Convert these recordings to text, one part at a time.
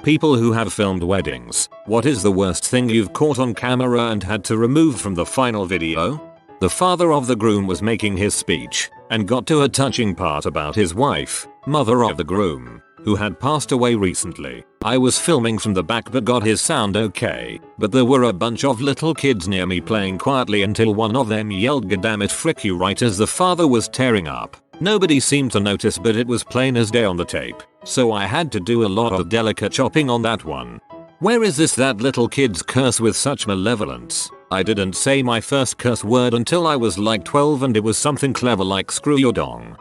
People who have filmed weddings, what is the worst thing you've caught on camera and had to remove from the final video? The father of the groom was making his speech and got to a touching part about his wife, mother of the groom, who had passed away recently. I was filming from the back but got his sound okay, but there were a bunch of little kids near me playing quietly until one of them yelled "Goddammit frick you" right as the father was tearing up. Nobody seemed to notice, but it was plain as day on the tape, so I had to do a lot of delicate chopping on that one. Where is this that little kids curse with such malevolence? I didn't say my first curse word until I was like 12 and it was something clever like "screw your dong."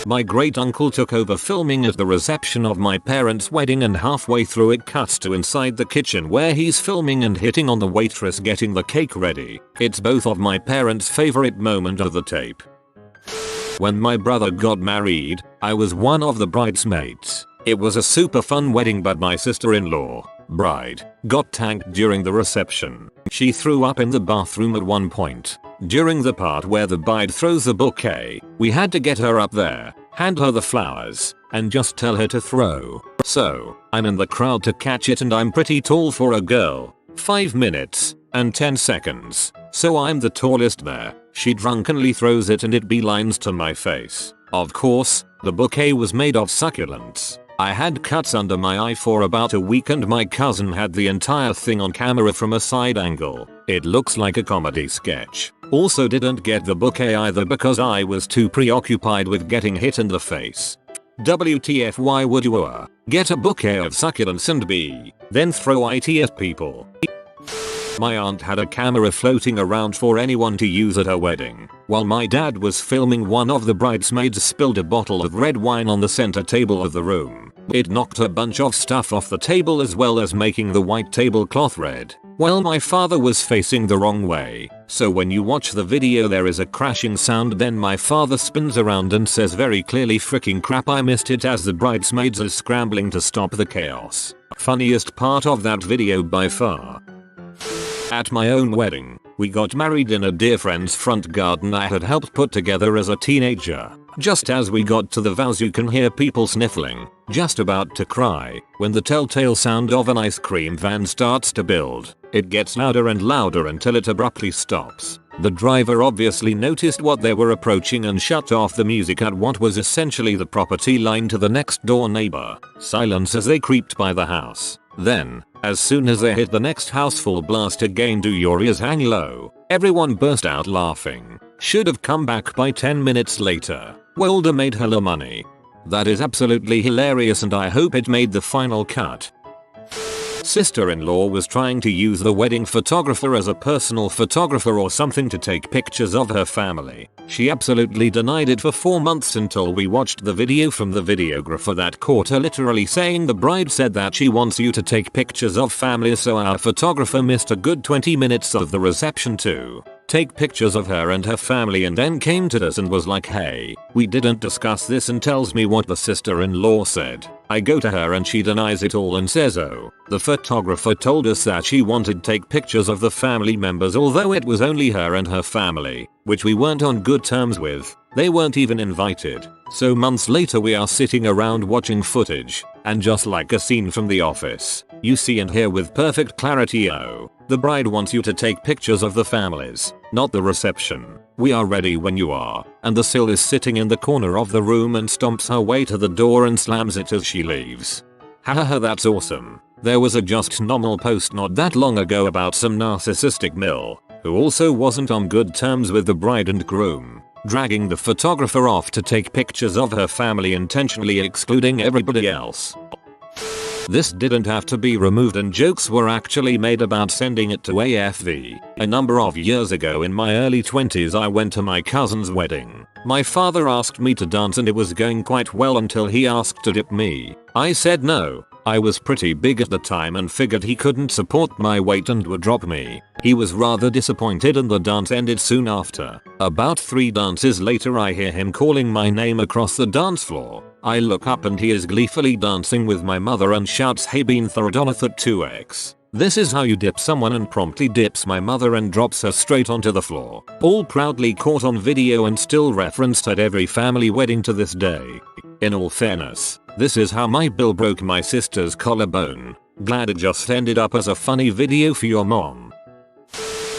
My great uncle took over filming at the reception of my parents' wedding, and halfway through it cuts to inside the kitchen where he's filming and hitting on the waitress getting the cake ready. It's both of my parents' favorite moment of the tape. When my brother got married, I was one of the bridesmaids. It was a super fun wedding, but my sister-in-law, bride, got tanked during the reception. She threw up in the bathroom at one point. During the part where the bride throws the bouquet, we had to get her up there, hand her the flowers, and just tell her to throw. So, I'm in the crowd to catch it, and I'm pretty tall for a girl. 5 minutes and 10 seconds. So I'm the tallest there. She drunkenly throws it and it beelines to my face. Of course, the bouquet was made of succulents. I had cuts under my eye for about a week, and my cousin had the entire thing on camera from a side angle. It looks like a comedy sketch. Also didn't get the bouquet either because I was too preoccupied with getting hit in the face. WTF, why would you get a bouquet of succulents and then throw it at people? My aunt had a camera floating around for anyone to use at her wedding. While my dad was filming, one of the bridesmaids spilled a bottle of red wine on the center table of the room. It knocked a bunch of stuff off the table as well as making the white tablecloth red. Well, my father was facing the wrong way, so when you watch the video there is a crashing sound. Then my father spins around and says very clearly, "Freaking crap, I missed it," as the bridesmaids are scrambling to stop the chaos. Funniest part of that video by far. At my own wedding, we got married in a dear friend's front garden I had helped put together as a teenager. Just as we got to the vows, you can hear people sniffling, just about to cry, when the telltale sound of an ice cream van starts to build. It gets louder and louder until it abruptly stops. The driver obviously noticed what they were approaching and shut off the music at what was essentially the property line to the next door neighbor. Silence as they creeped by the house. Then, as soon as they hit the next house, full blast again. Do your ears hang low? Everyone burst out laughing. Should have come back by 10 minutes later. Wilder made hella money. That is absolutely hilarious, and I hope it made the final cut. Sister-in-law was trying to use the wedding photographer as a personal photographer or something to take pictures of her family. She absolutely denied it for 4 months until we watched the video from the videographer that caught her literally saying the bride said that she wants you to take pictures of family, so our photographer missed a good 20 minutes of the reception to take pictures of her and her family, and then came to us and was like, "Hey, we didn't discuss this," and tells me what the sister-in-law said. I go to her and she denies it all and says, "Oh, the photographer told us that she wanted to take pictures of the family members, although it was only her and her family, which we weren't on good terms with. They weren't even invited." So months later we are sitting around watching footage, and just like a scene from The Office, you see and hear with perfect clarity, "Oh, the bride wants you to take pictures of the families, not the reception. We are ready when you are." And the sill is sitting in the corner of the room and stomps her way to the door and slams it as she leaves. Hahaha, that's awesome. There was a Just Normal post not that long ago about some narcissistic mill, who also wasn't on good terms with the bride and groom, dragging the photographer off to take pictures of her family, intentionally excluding everybody else. This didn't have to be removed, and jokes were actually made about sending it to AFV. A number of years ago in my early 20s I went to my cousin's wedding. My father asked me to dance and it was going quite well until he asked to dip me. I said no. I was pretty big at the time and figured he couldn't support my weight and would drop me. He was rather disappointed and the dance ended soon after. About 3 dances later I hear him calling my name across the dance floor. I look up and he is gleefully dancing with my mother and shouts, "Hey, been Thorodoneth at 2x. This is how you dip someone," and promptly dips my mother and drops her straight onto the floor. All proudly caught on video and still referenced at every family wedding to this day. In all fairness, This is how my bill broke my sister's collarbone. Glad it just ended up as a funny video for your mom.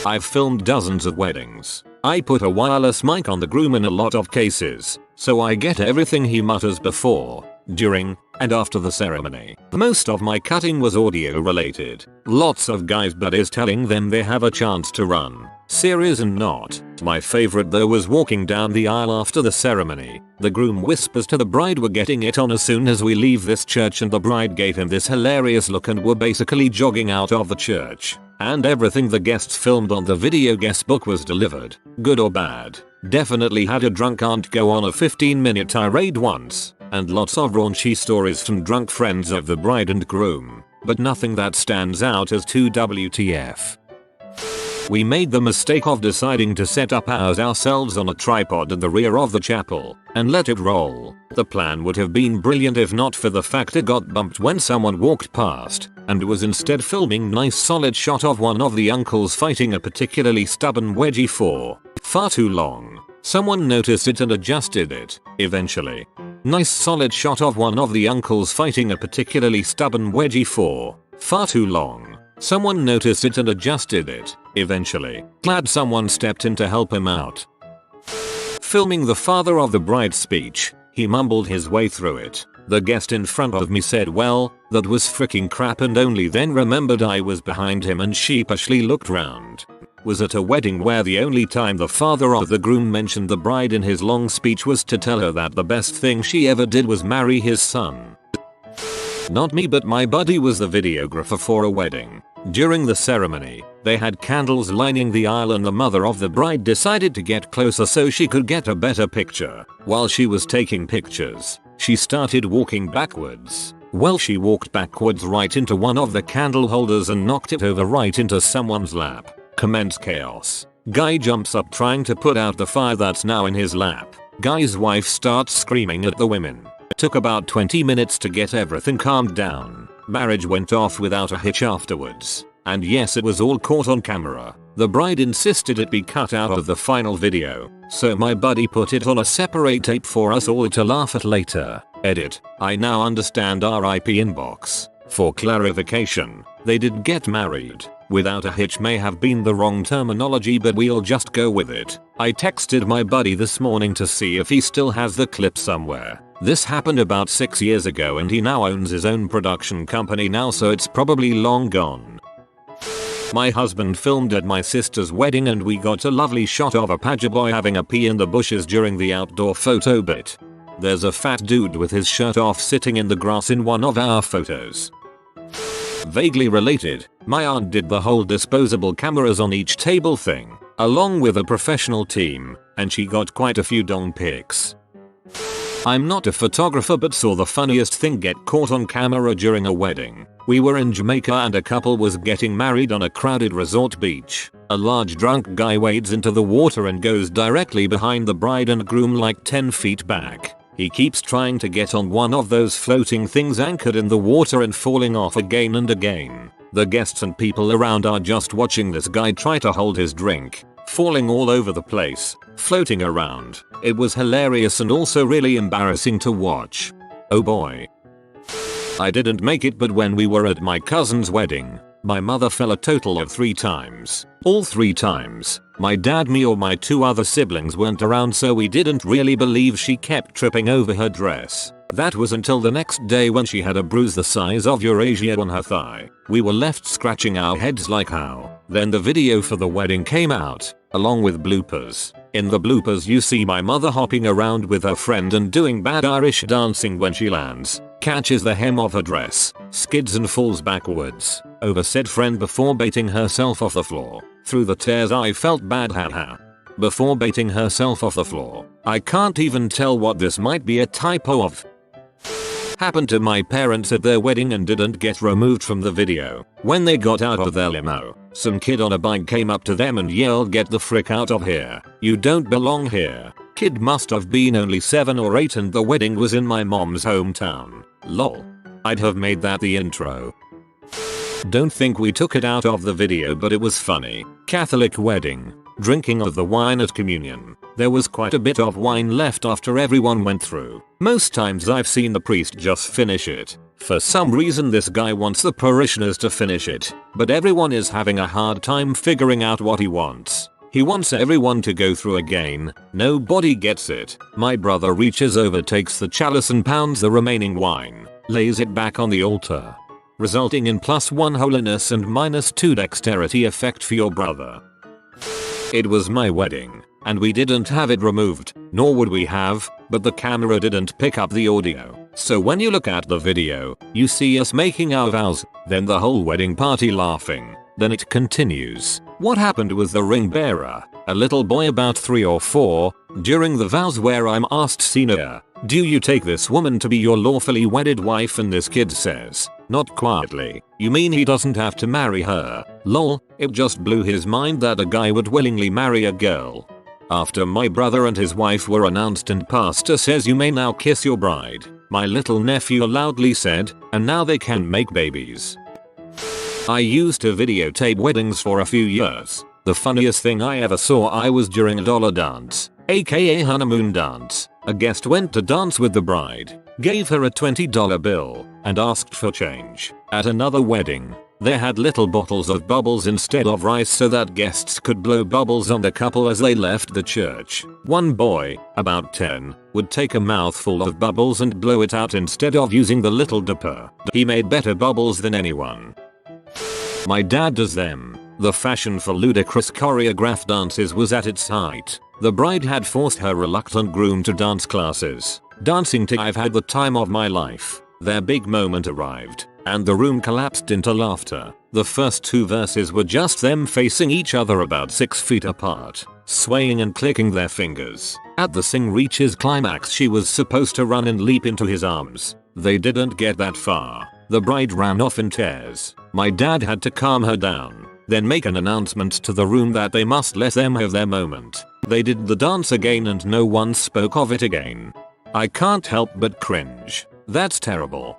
I've filmed dozens of weddings. I put a wireless mic on the groom in a lot of cases, so I get everything he mutters before, during, and after the ceremony. Most of my cutting was audio related. Lots of guys' buddies telling them they have a chance to run. Serious and not. My favorite though was walking down the aisle after the ceremony. The groom whispers to the bride, "We're getting it on as soon as we leave this church," and the bride gave him this hilarious look and were basically jogging out of the church. And everything the guests filmed on the video guest book was delivered. Good or bad. Definitely had a drunk aunt go on a 15-minute tirade once. And lots of raunchy stories from drunk friends of the bride and groom. But nothing that stands out as too WTF. We made the mistake of deciding to set up ourselves on a tripod in the rear of the chapel and let it roll. The plan would have been brilliant if not for the fact it got bumped when someone walked past and was instead filming nice solid shot of one of the uncles fighting a particularly stubborn wedgie for far too long. Someone noticed it and adjusted it, eventually. Nice solid shot of one of the uncles fighting a particularly stubborn wedgie for far too long. Someone noticed it and adjusted it, eventually. Glad someone stepped in to help him out. Filming the father of the bride's speech, he mumbled his way through it. The guest in front of me said, "Well, that was freaking crap," and only then remembered I was behind him and sheepishly looked round. Was at a wedding where the only time the father of the groom mentioned the bride in his long speech was to tell her that the best thing she ever did was marry his son. Not me, but my buddy was the videographer for a wedding. During the ceremony, they had candles lining the aisle and the mother of the bride decided to get closer so she could get a better picture. While she was taking pictures, she started walking backwards. Well, she walked backwards right into one of the candle holders and knocked it over right into someone's lap. Commence chaos. Guy jumps up trying to put out the fire that's now in his lap. Guy's wife starts screaming at the women. Took about 20 minutes to get everything calmed down. Marriage went off without a hitch afterwards. And yes, it was all caught on camera. The bride insisted it be cut out of the final video, so my buddy put it on a separate tape for us all to laugh at later. Edit. I now understand RIP inbox. For clarification, they did get married. Without a hitch may have been the wrong terminology, but we'll just go with it. I texted my buddy this morning to see if he still has the clip somewhere. This happened about 6 years ago and he now owns his own production company now, so it's probably long gone. My husband filmed at my sister's wedding and we got a lovely shot of a pager boy having a pee in the bushes during the outdoor photo bit. There's a fat dude with his shirt off sitting in the grass in one of our photos. Vaguely related, my aunt did the whole disposable cameras on each table thing, along with a professional team, and she got quite a few dong pics. I'm not a photographer but saw the funniest thing get caught on camera during a wedding. We were in Jamaica and a couple was getting married on a crowded resort beach. A large drunk guy wades into the water and goes directly behind the bride and groom like 10 feet back. He keeps trying to get on one of those floating things anchored in the water and falling off again and again. The guests and people around are just watching this guy try to hold his drink, falling all over the place, floating around. It was hilarious and also really embarrassing to watch. Oh boy. I didn't make it, but when we were at my cousin's wedding, my mother fell a total of 3 times. All 3 times, my dad, me or my 2 other siblings weren't around, so we didn't really believe she kept tripping over her dress. That was until the next day when she had a bruise the size of Eurasia on her thigh. We were left scratching our heads like how. Then the video for the wedding came out, along with bloopers. In the bloopers you see my mother hopping around with her friend and doing bad Irish dancing when she lands, catches the hem of her dress, skids and falls backwards over said friend before baiting herself off the floor. Through the tears I felt bad, haha. Before baiting herself off the floor. I can't even tell what this might be a typo of. Happened to my parents at their wedding and didn't get removed from the video. When they got out of their limo, some kid on a bike came up to them and yelled, "Get the frick out of here. You don't belong here." Kid must have been only 7 or 8 and the wedding was in my mom's hometown. Lol. I'd have made that the intro. Don't think we took it out of the video, but it was funny. Catholic wedding. Drinking of the wine at communion. There was quite a bit of wine left after everyone went through. Most times I've seen the priest just finish it. For some reason this guy wants the parishioners to finish it, but everyone is having a hard time figuring out what he wants. He wants everyone to go through again. Nobody gets it. My brother reaches over, takes the chalice and pounds the remaining wine, lays it back on the altar, resulting in +1 holiness and -2 dexterity effect for your brother. It was my wedding, and we didn't have it removed, nor would we have, but the camera didn't pick up the audio. So when you look at the video, you see us making our vows, then the whole wedding party laughing. Then it continues. What happened was the ring bearer, a little boy about 3 or 4, during the vows where I'm asked, Senior, do you take this woman to be your lawfully wedded wife? And this kid says, not quietly, you mean he doesn't have to marry her? Lol, it just blew his mind that a guy would willingly marry a girl. After my brother and his wife were announced and pastor says you may now kiss your bride, my little nephew loudly said, and now they can make babies. I used to videotape weddings for a few years. The funniest thing I ever saw I was during a dollar dance, aka honeymoon dance. A guest went to dance with the bride, gave her a $20 bill, and asked for change. At another wedding, they had little bottles of bubbles instead of rice so that guests could blow bubbles on the couple as they left the church. One boy, about 10, would take a mouthful of bubbles and blow it out instead of using the little dipper. He made better bubbles than anyone. My dad does them. The fashion for ludicrous choreographed dances was at its height. The bride had forced her reluctant groom to dance classes. Dancing to I've Had the Time of My Life. Their big moment arrived, and the room collapsed into laughter. The first 2 verses were just them facing each other about 6 feet apart, swaying and clicking their fingers. At the sing reaches climax she was supposed to run and leap into his arms. They didn't get that far. The bride ran off in tears. My dad had to calm her down, then make an announcement to the room that they must let them have their moment. They did the dance again and no one spoke of it again. I can't help but cringe. That's terrible.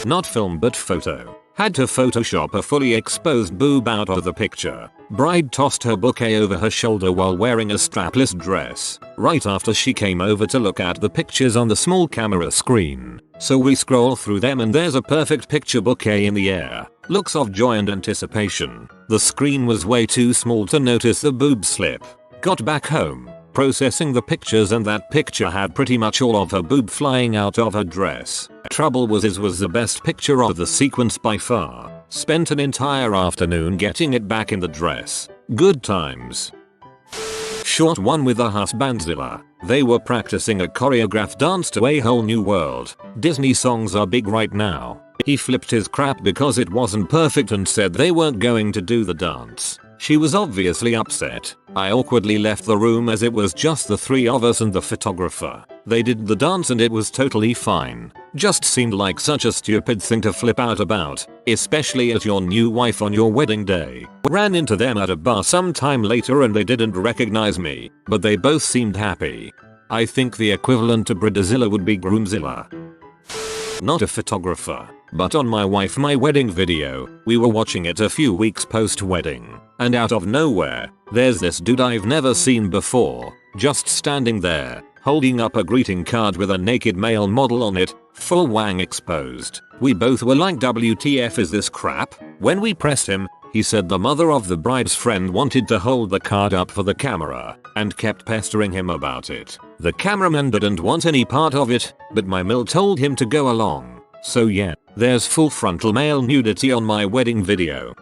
Not film but photo. Had to Photoshop a fully exposed boob out of the picture. Bride tossed her bouquet over her shoulder while wearing a strapless dress, right after she came over to look at the pictures on the small camera screen. So we scroll through them and there's a perfect picture bouquet in the air. Looks of joy and anticipation. The screen was way too small to notice the boob slip. Got back home, processing the pictures, and that picture had pretty much all of her boob flying out of her dress. Trouble was his was the best picture of the sequence by far. Spent an entire afternoon getting it back in the dress. Good times. Short one with a Groomzilla. They were practicing a choreographed dance to A Whole New World. Disney songs are big right now. He flipped his crap because it wasn't perfect and said they weren't going to do the dance. She was obviously upset. I awkwardly left the room as it was just the 3 of us and the photographer. They did the dance and it was totally fine. Just seemed like such a stupid thing to flip out about, especially as your new wife on your wedding day. Ran into them at a bar some time later and they didn't recognize me, but they both seemed happy. I think the equivalent to Bridezilla would be Groomzilla. Not a photographer, but on my wedding video, we were watching it a few weeks post-wedding, and out of nowhere, there's this dude I've never seen before, just standing there, holding up a greeting card with a naked male model on it, full wang exposed. We both were like, WTF is this crap? When we pressed him, he said the mother of the bride's friend wanted to hold the card up for the camera, and kept pestering him about it. The cameraman didn't want any part of it, but my mill told him to go along. So yeah, there's full frontal male nudity on my wedding video.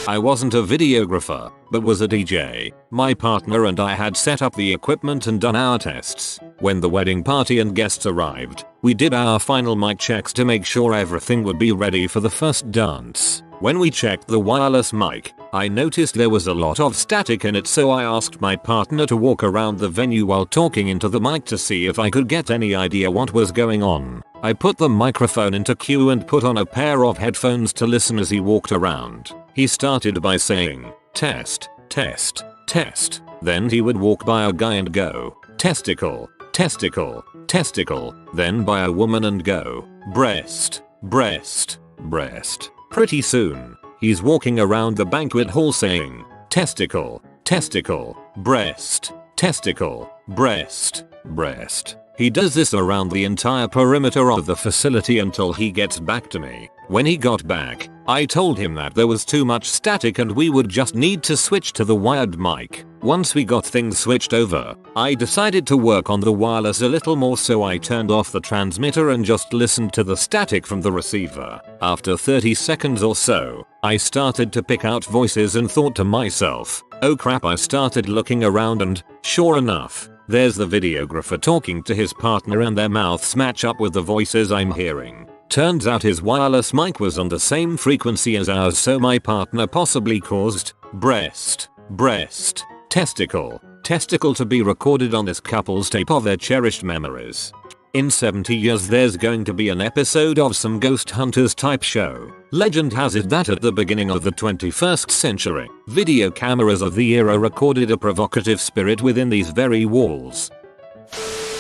I wasn't a videographer, but was a DJ. My partner and I had set up the equipment and done our tests. When the wedding party and guests arrived, we did our final mic checks to make sure everything would be ready for the first dance. When we checked the wireless mic, I noticed there was a lot of static in it, so I asked my partner to walk around the venue while talking into the mic to see if I could get any idea what was going on. I put the microphone into queue and put on a pair of headphones to listen as he walked around. He started by saying, "Test, test, test." Then he would walk by a guy and go, "Testicle, testicle, testicle." Then by a woman and go, "Breast, breast, breast." Pretty soon, he's walking around the banquet hall saying, "Testicle, testicle, breast, testicle, breast, breast. He does this around the entire perimeter of the facility until he gets back to me. When he got back, I told him that there was too much static and we would just need to switch to the wired mic. Once we got things switched over, I decided to work on the wireless a little more, so I turned off the transmitter and just listened to the static from the receiver. After 30 seconds or so, I started to pick out voices and thought to myself, oh crap. I started looking around and, sure enough, there's the videographer talking to his partner and their mouths match up with the voices I'm hearing. Turns out his wireless mic was on the same frequency as ours, so my partner possibly caused breast, breast, testicle, testicle to be recorded on this couple's tape of their cherished memories. In 70 years there's going to be an episode of some ghost hunters type show. Legend has it that at the beginning of the 21st century, video cameras of the era recorded a provocative spirit within these very walls.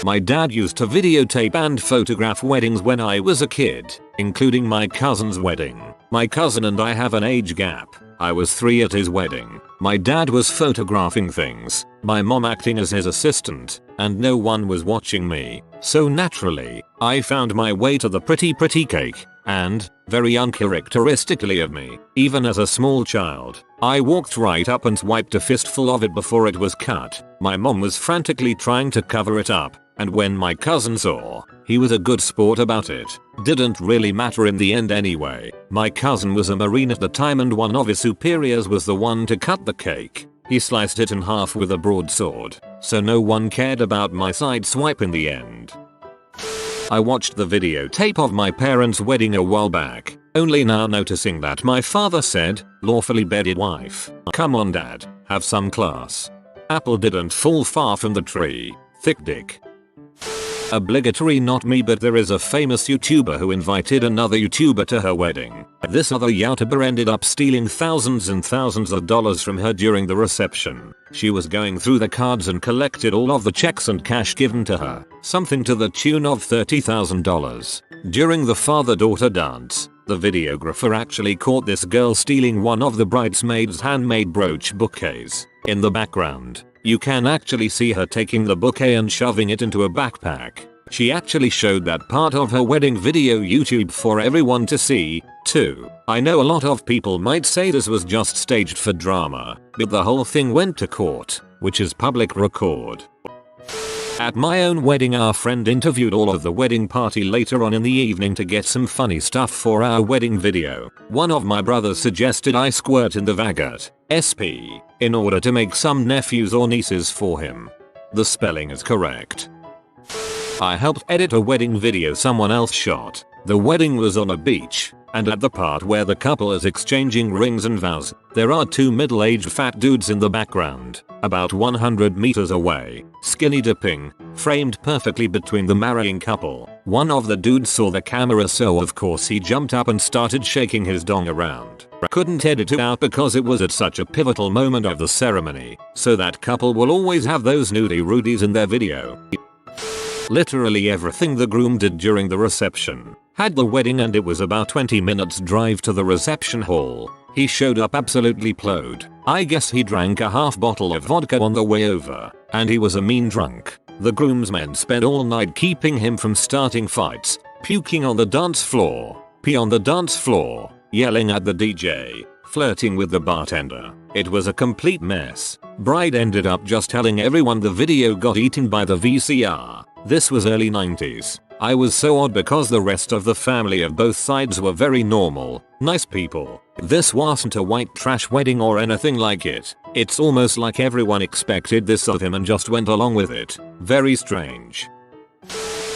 My dad used to videotape and photograph weddings when I was a kid, including my cousin's wedding. My cousin and I have an age gap. I was 3 at his wedding. My dad was photographing things, my mom acting as his assistant, and no one was watching me. So naturally, I found my way to the pretty cake, and, very uncharacteristically of me, even as a small child, I walked right up and swiped a fistful of it before it was cut. My mom was frantically trying to cover it up, and when my cousin saw, he was a good sport about it. Didn't really matter in the end anyway. My cousin was a Marine at the time and one of his superiors was the one to cut the cake. He sliced it in half with a broadsword, so no one cared about my side swipe in the end. I watched the videotape of my parents' wedding a while back, only now noticing that my father said, lawfully bedded wife. Come on dad, have some class. Apple didn't fall far from the tree. Thick dick. Obligatory not me, but there is a famous YouTuber who invited another YouTuber to her wedding. This other YouTuber ended up stealing thousands and thousands of dollars from her during the reception. She was going through the cards and collected all of the checks and cash given to her, something to the tune of $30,000. During the father-daughter dance, the videographer actually caught this girl stealing one of the bridesmaids' handmade brooch bouquets. In the background, you can actually see her taking the bouquet and shoving it into a backpack. She actually showed that part of her wedding video YouTube for everyone to see, too. I know a lot of people might say this was just staged for drama, but the whole thing went to court, which is public record. At my own wedding, our friend interviewed all of the wedding party later on in the evening to get some funny stuff for our wedding video. One of my brothers suggested I squirt in the vagot, SP, in order to make some nephews or nieces for him. The spelling is correct. I helped edit a wedding video someone else shot. The wedding was on a beach, and at the part where the couple is exchanging rings and vows, there are 2 middle-aged fat dudes in the background, about 100 meters away, skinny dipping, framed perfectly between the marrying couple. One of the dudes saw the camera, so of course he jumped up and started shaking his dong around. Couldn't edit it out because it was at such a pivotal moment of the ceremony, so that couple will always have those nudie rudies in their video. Literally everything the groom did during the reception. Had the wedding and it was about 20 minutes drive to the reception hall. He showed up absolutely plowed. I guess he drank a half bottle of vodka on the way over, and he was a mean drunk. The groomsmen spent all night keeping him from starting fights, puking on the dance floor, pee on the dance floor, yelling at the DJ, flirting with the bartender. It was a complete mess. Bride ended up just telling everyone the video got eaten by the VCR. This was early 90s. I was so odd because the rest of the family of both sides were very normal, nice people. This wasn't a white trash wedding or anything like it. It's almost like everyone expected this of him and just went along with it. Very strange.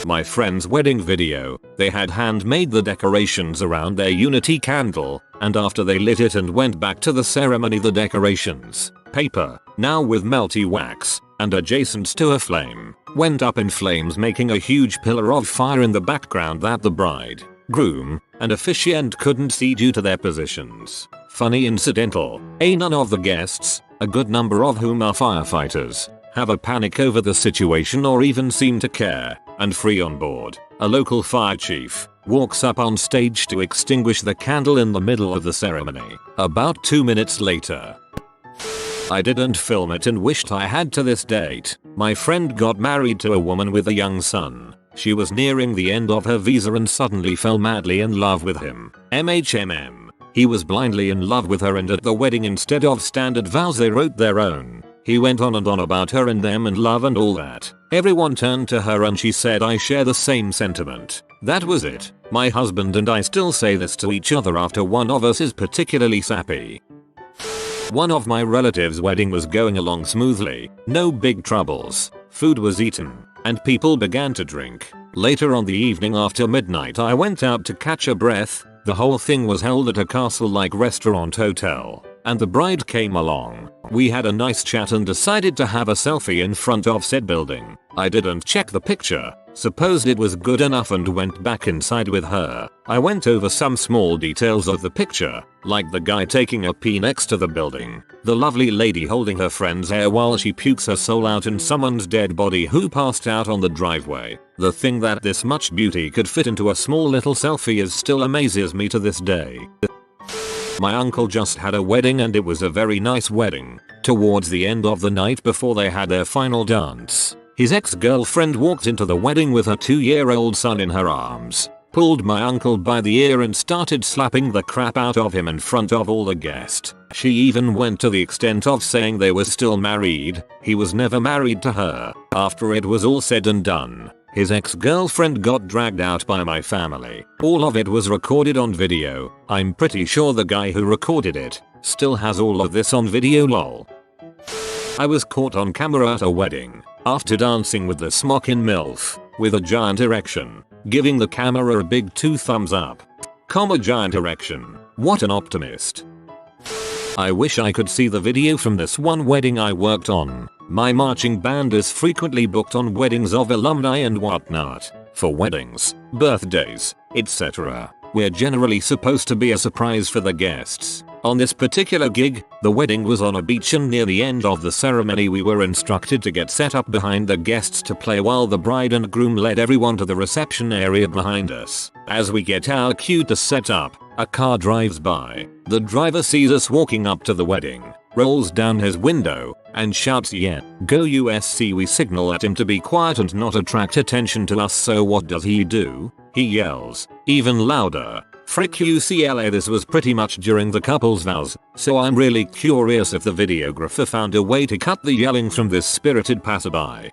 My friend's wedding video, they had handmade the decorations around their unity candle, and after they lit it and went back to the ceremony, the decorations, paper, now with melty wax, and adjacent to a flame, went up in flames, making a huge pillar of fire in the background that the bride, groom, and officiant couldn't see due to their positions. Funny incidental, none of the guests, a good number of whom are firefighters, have a panic over the situation or even seem to care, and free on board. A local fire chief walks up on stage to extinguish the candle in the middle of the ceremony. About 2 minutes later, I didn't film it and wished I had to this date. My friend got married to a woman with a young son. She was nearing the end of her visa and suddenly fell madly in love with him. MHMM. He was blindly in love with her, and at the wedding, instead of standard vows, they wrote their own. He went on and on about her and them and love and all that. Everyone turned to her and she said, "I share the same sentiment." That was it. My husband and I still say this to each other after one of us is particularly sappy. One of my relatives' wedding was going along smoothly. No big troubles. Food was eaten and people began to drink. Later on the evening after midnight, I went out to catch a breath. The whole thing was held at a castle-like restaurant hotel, and the bride came along. We had a nice chat and decided to have a selfie in front of said building. I didn't check the picture, supposed it was good enough, and went back inside with her. I went over some small details of the picture, like the guy taking a pee next to the building, the lovely lady holding her friend's hair while she pukes her soul out, and someone's dead body who passed out on the driveway. The thing that this much beauty could fit into a small little selfie is still amazes me to this day. My uncle just had a wedding and it was a very nice wedding. Towards the end of the night, before they had their final dance, his ex-girlfriend walked into the wedding with her 2-year-old son in her arms, pulled my uncle by the ear and started slapping the crap out of him in front of all the guests. She even went to the extent of saying they were still married. He was never married to her. After it was all said and done, his ex-girlfriend got dragged out by my family. All of it was recorded on video. I'm pretty sure the guy who recorded it still has all of this on video, lol. I was caught on camera at a wedding after dancing with the smocking MILF with a giant erection, giving the camera a big 2 thumbs up. Giant erection. What an optimist. I wish I could see the video from this one wedding I worked on. My marching band is frequently booked on weddings of alumni and whatnot. For weddings, birthdays, etc., we're generally supposed to be a surprise for the guests. On this particular gig, the wedding was on a beach, and near the end of the ceremony we were instructed to get set up behind the guests to play while the bride and groom led everyone to the reception area behind us. As we get our cue to set up, a car drives by. The driver sees us walking up to the wedding, rolls down his window, and shouts, "Yeah, go USC." We signal at him to be quiet and not attract attention to us, so what does he do? He yells, even louder, "Frick UCLA." This was pretty much during the couple's vows, so I'm really curious if the videographer found a way to cut the yelling from this spirited passerby.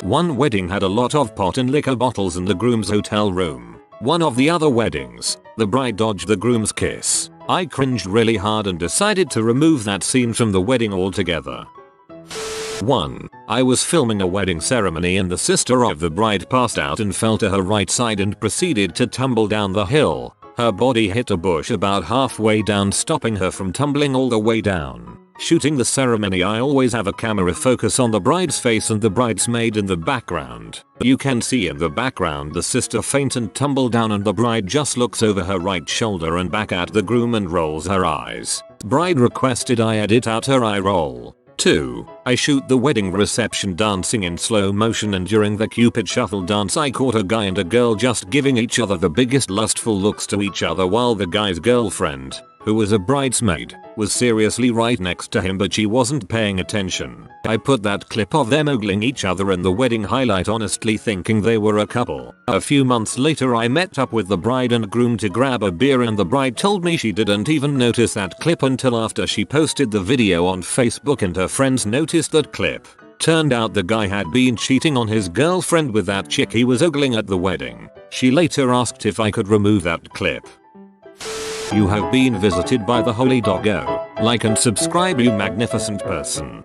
One wedding had a lot of pot and liquor bottles in the groom's hotel room. One of the other weddings, the bride dodged the groom's kiss. I cringed really hard and decided to remove that scene from the wedding altogether. 1. I was filming a wedding ceremony and the sister of the bride passed out and fell to her right side and proceeded to tumble down the hill. Her body hit a bush about halfway down, stopping her from tumbling all the way down. Shooting the ceremony, I always have a camera focus on the bride's face and the bridesmaid in the background. You can see in the background the sister faint and tumble down, and the bride just looks over her right shoulder and back at the groom and rolls her eyes. Bride requested I edit out her eye roll. 2. I shoot the wedding reception dancing in slow motion, and during the Cupid shuffle dance I caught a guy and a girl just giving each other the biggest lustful looks to each other while the guy's girlfriend, who was a bridesmaid, was seriously right next to him, but she wasn't paying attention. I put that clip of them ogling each other in the wedding highlight, honestly thinking they were a couple. A few months later I met up with the bride and groom to grab a beer, and the bride told me she didn't even notice that clip until after she posted the video on Facebook and her friends noticed that clip. Turned out the guy had been cheating on his girlfriend with that chick he was ogling at the wedding. She later asked if I could remove that clip. You have been visited by the Holy Doggo. Like and subscribe, you magnificent person.